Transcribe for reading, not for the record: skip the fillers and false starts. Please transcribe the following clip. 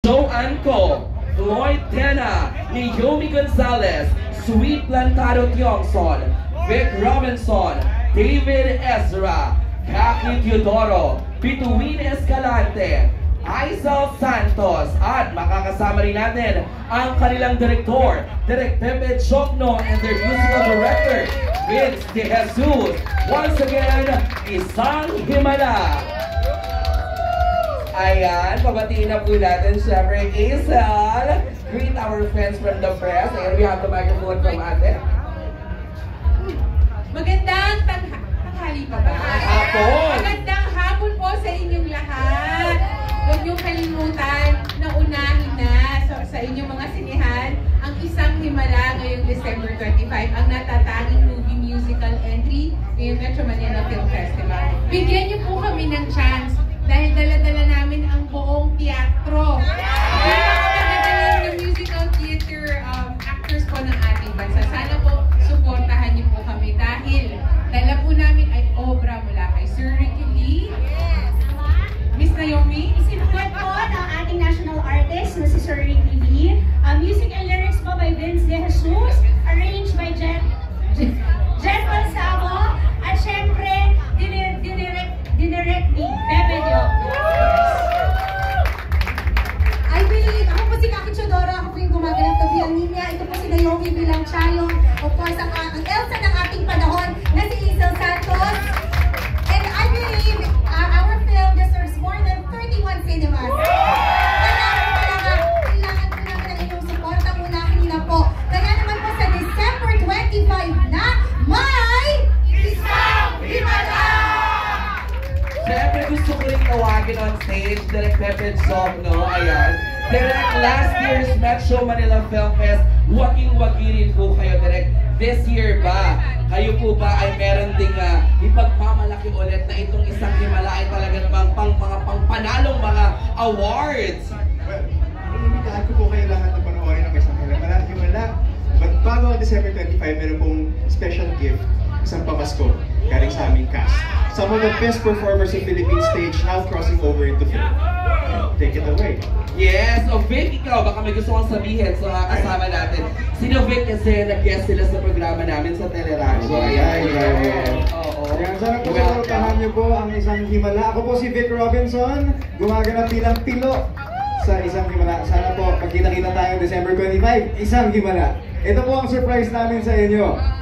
Joanne Co, Floyd Tena, Naomi Gonzalez, Sweet Plantado Tiongson, Vic Robinson, David Ezra, Kaki Teodoro, Pituin Escalante, Aizal Santos, at makakasama rin natin ang kanilang direktor, Direk Pepe Chocno, and their musical director, Vince De Jesus. Once again, Isang Himala. Ayan, pabatiin na po natin siyempre, Aizal. Greet our friends from the press. Ayan, we have the microphone from ate. Magandang tanghali pa ba? Hapon! Magandang hapon po sa inyong lahat. Huwag niyong kalimutan na unahin na sa inyong mga sinihan ang Isang Himala ngayong December 25, ang natatanging movie musical entry ngayong Metro Manila Film Festival. Bigyan niyo po kami ng chance dahil dala-dala namin ang buong teatro. Pinaka-magagaling na musical theater actors po ng ating bansa. Sana po suportahan niyo po kami dahil dala po namin ay obra mula kay Sir Ricky Lee, Miss Naomi, Isinulat po ng ating national artist na si Sir Ricky Lee. Music and lyrics po by Vince De Jesus, arranged by Jeff Balsamo, at syempre, dinirect ni Pepe I believe, ako po si Kaki Teodoro, ako po yung gumaganap na bilang Ninya. Ito po si Naomi bilang Chayong. Of course, ang Elsa ng ating panahon na si Aizal Santos. And I believe our film deserves more than 31 cinemas. Kailangan po naman ang inyong suporta muna kanina po. Kaya naman po sa December 25 na may Isang Himala! Siyempre gusto ko rin tawagin on stage, Direk Pepe Chocno, ayan. Direk, last year's Metro Manila Film Fest, waging-wagi rin po kayo, Direk. This year ba, kayo po ba ay meron ding ipagmamalaki ulit na itong Isang Himala ay talaga namang mga pangpanalong mga awards? Well, inimitahan ko po kayo lahat na panoorin ng Isang Himala. But bago ang December 25, meron pong special gift, isang pamasko, galing sa aming cast. Some of the best performers in Philippine stage now crossing over into film. Take it away. Yes! O Vic, ikaw, baka may gusto kong sabihin sa kasama natin. Sino Vic kasi nag-guest sila sa programa namin sa Teleradyo. Ayan. Oo. Ayan, sana po supportahan niyo po ang Isang Himala. Ako po si Vic Robinson, gumaganap bilang Pilo sa Isang Himala. Sana po, pagkita-kita tayo December 25, Isang Himala. Ito po ang surprise namin sa inyo.